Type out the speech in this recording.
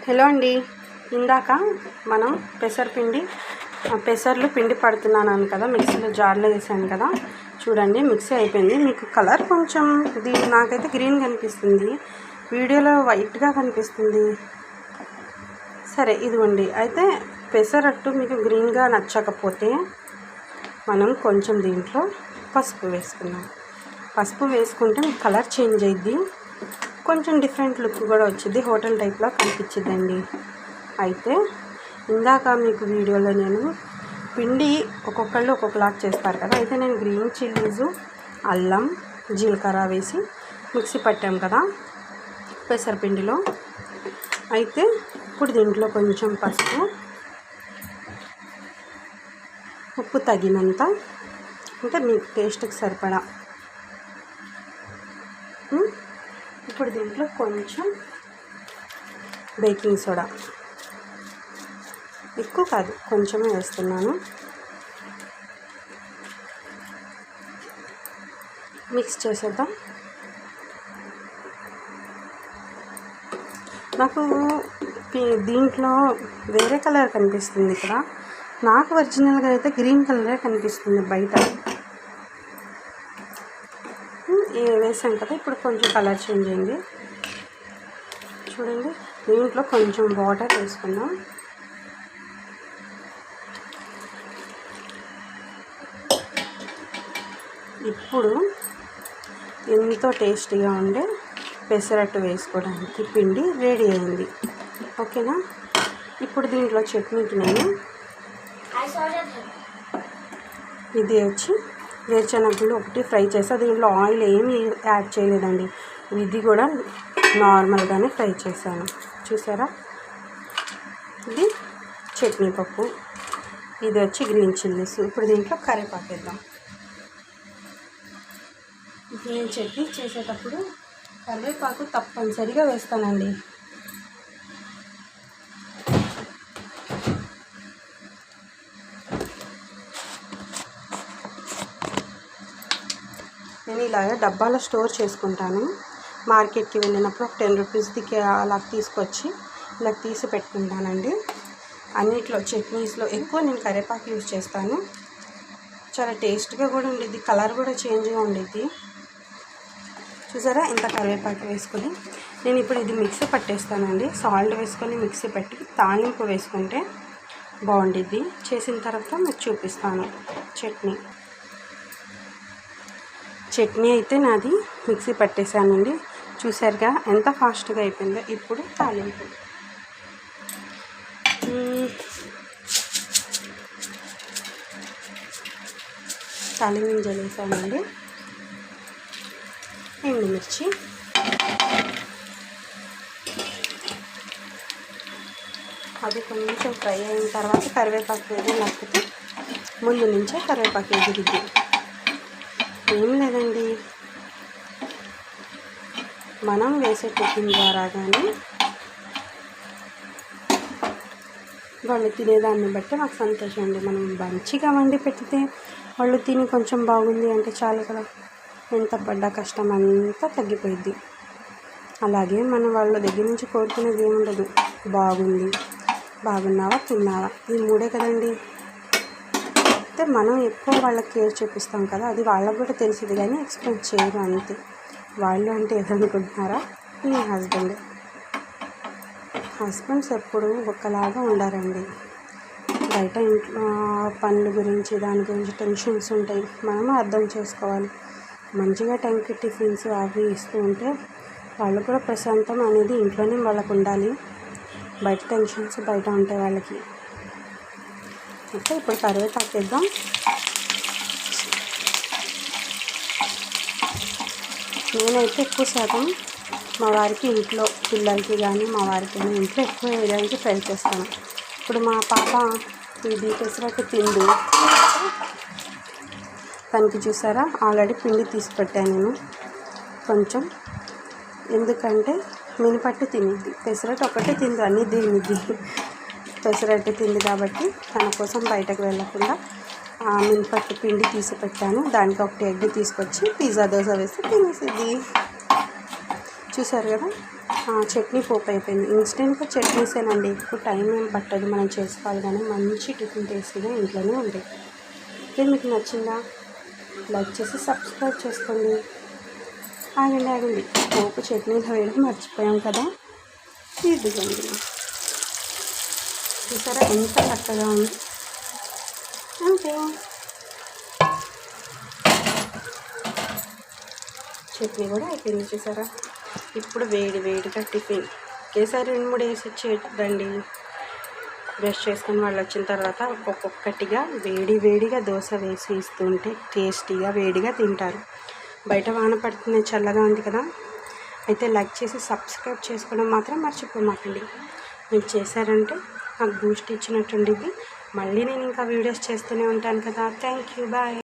Hello అండి. ఇందాక మనం పెసర్లు పిండి పడుతున్నాను కదా, మిక్సీలో జార్లో వేసాను కదా. చూడండి, మిక్సీ అయిపోయింది. మీకు కలర్ కొంచెం నాకైతే గ్రీన్ కనిపిస్తుంది, వీడియోలో వైట్గా కనిపిస్తుంది. సరే, ఇదిగోండి. అయితే పెసరట్టు మీకు గ్రీన్గా నచ్చకపోతే మనం కొంచెం దీంట్లో పసుపు వేసుకున్నాం. పసుపు వేసుకుంటే మీకు కలర్ చేంజ్ అయ్యిద్ది, కొంచెం డిఫరెంట్ లుక్ కూడా వచ్చింది, హోటల్ టైప్లో కనిపించిందండి. అయితే ఇందాక మీకు వీడియోలో నేను పిండి ఒక్కొక్కళ్ళు ఒక్కొక్కలాగా చేస్తారు కదా, అయితే నేను గ్రీన్ చిల్లీసు, అల్లం, జీలకర్ర వేసి మిక్సీ పట్టాం కదా పెసరపిండిలో. అయితే ఇప్పుడు దీంట్లో కొంచెం పసుపు, ఉప్పు తగినంత, అంటే మీకు టేస్ట్కి సరిపడా. ఇప్పుడు దీంట్లో కొంచెం బేకింగ్ సోడా, ఎక్కువ కాదు, కొంచెమే వేస్తున్నాను. మిక్స్ చేసేద్దాం. నాకు దీంట్లో వేరే కలర్ కనిపిస్తుంది ఇక్కడ, నాకు ఒరిజినల్గా అయితే గ్రీన్ కలరే కనిపిస్తుంది బయట. వేసాం కదా, ఇప్పుడు కొంచెం కలర్ చేంజ్ అయింది. చూడండి, దీంట్లో కొంచెం వాటర్ వేసుకుందాం. ఇప్పుడు ఎంతో టేస్టీగా ఉండే పెసరట్టు వేసుకోవడానికి పిండి రెడీ అయింది. ఓకేనా? ఇప్పుడు దీంట్లో చట్నీకి నేను ఇది వచ్చి వేరుశనగలు ఒకటి ఫ్రై చేస్తా. దీంట్లో ఆయిల్ ఏమీ యాడ్ చేయలేదండి, ఇది కూడా నార్మల్గానే ఫ్రై చేశాను. చూసారా? ఇది చట్నీ పప్పు, ఇది వచ్చి గ్రీన్ చిల్లీస్. ఇప్పుడు దీంట్లో కరివేపాకు వేద్దాం. నేను చట్నీ చేసేటప్పుడు కరివేపాకు తప్పనిసరిగా వేస్తానండి. నేను ఇలాగ డబ్బాలో స్టోర్ చేసుకుంటాను. మార్కెట్కి వెళ్ళినప్పుడు ఒక 10 రూపీస్కి అలా తీసుకొచ్చి ఇలా తీసి పెట్టుకుంటానండి. అన్నిట్లో చట్నీస్లో ఎక్కువ నేను కరివేపాకు యూజ్ చేస్తాను. చాలా టేస్ట్గా కూడా ఉండేది, కలర్ కూడా చేంజ్గా ఉండేది. చూసారా? ఇంత కరివేపాకు వేసుకొని నేను ఇప్పుడు ఇది మిక్సీ పట్టేస్తానండి. సాల్ట్ వేసుకొని మిక్సీ పెట్టి తాలింపు వేసుకుంటే బాగుండిద్ది. చేసిన తర్వాత మీకు చూపిస్తాను. చట్నీ అయితే నాది మిక్సీ పట్టేశానండి. చూసారుగా ఎంత ఫాస్ట్గా అయిపోయిందో. ఇప్పుడు తాలింపు గింజలు వేసానండి, ఎండుమిర్చి, అది కొంచెం ఫ్రై అయిన తర్వాత కరివేపాకు వేసి నచ్చితే ముందు నుంచే కరివేపాకు ఎదిగిద్ది. ఏం లేదండి, మనం వేసే కుకింగ్ ద్వారా కానీ వాళ్ళు తినేదాన్ని బట్టి మాకు సంతోషం అండి. మనం మంచిగా వండి పెడితే వాళ్ళు తిని కొంచెం బాగుంది అంటే చాలు కదా, ఎంత పడ్డ కష్టం అంతా తగ్గిపోయింది. అలాగే మనం వాళ్ళ దగ్గర నుంచి కోరుకునేది ఏముండదు, బాగుంది, బాగున్నావా, తిన్నావా, ఈ మూడే కదండి. అయితే మనం ఎక్కువ వాళ్ళకి కేర్ చూపిస్తాం కదా, అది వాళ్ళకు కూడా తెలిసింది కానీ ఎక్స్ప్లెయిన్ చేయరు అంతే. వాళ్ళు అంటే ఏదనుకుంటున్నారా? మీ హస్బెండ్స్ ఎప్పుడు ఒకలాగా ఉండారండి. బయట ఇంట్లో పనుల గురించి దాని గురించి టెన్షన్స్ ఉంటాయి, మనము అర్థం చేసుకోవాలి. మంచిగా టైంకి టిఫిన్స్ అవి ఇస్తూ ఉంటే వాళ్ళు కూడా ప్రశాంతం అనేది ఇంట్లోనే వాళ్ళకు ఉండాలి. బయట టెన్షన్స్ బయట ఉంటాయి వాళ్ళకి. ఓకే, ఇప్పుడు కరివేపాకు వేద్దాం. నేనైతే ఎక్కువ శాతం మా వారికి ఇంట్లో, పిల్లలకి కానీ మా వారికి కానీ ఇంట్లో ఎక్కువ వేయడానికి ట్రై చేస్తాను. ఇప్పుడు మా పాప ఇది పెసరట్టు తిండి, తనకి చూసారా ఆల్రెడీ పిండి తీసి పెట్టాను నేను కొంచెం, ఎందుకంటే మినపట్టు తినిద్ది, పెసరట్టు ఒకటే తింది, అన్నీ తినిద్ది. పెసరట్టు తింది కాబట్టి తన కోసం బయటకు వెళ్ళకుండా మినపట్టు పిండి తీసి పెట్టాను. దానికి ఒకటి ఎగ్ తీసుకొచ్చి పిజ్జా దోశ వేసి తినేసిద్ది. చూసారు కదా? చట్నీ పోపు అయిపోయింది. ఇన్స్టెంట్గా చట్నీసేనండి, ఎక్కువ టైం ఏం పట్టదు, మనం చేసుకోవాలి కానీ మంచి టిఫిన్ టేస్టీగా ఇంట్లోనే ఉంటాయి. ఓకే, మీకు నచ్చిందా? లైక్ చేసి సబ్స్క్రైబ్ చేసుకోండి. ఆగండి, పోపు చట్నీలో వేయడం మర్చిపోయాం కదా, ఇదిగోండి. చూసారా ఎంత చక్కగా ఉంది. అంతే, చట్నీ కూడా అయిపోయింది చూసారా. ఇప్పుడు వేడిగా టిఫిన్ ఒకేసారి 2-3 వేసి ఇచ్చేయండి. బ్రష్ చేసుకొని వాళ్ళు వచ్చిన తర్వాత ఒక్కొక్కటిగా వేడిగా దోశ వేసి ఇస్తుంటే టేస్టీగా వేడిగా తింటారు. బయట వాన పడుతుంది, చల్లగా ఉంది కదా. అయితే లైక్ చేసి సబ్స్క్రైబ్ చేసుకోవడం మాత్రం మర్చిపోమాకండి. మీరు చేశారంటే నాకు బూస్ట్ ఇచ్చినట్టుండిద్ది. మళ్ళీ నేను ఇంకా వీడియోస్ చేస్తూనే ఉంటాను కదా. Thank you, bye.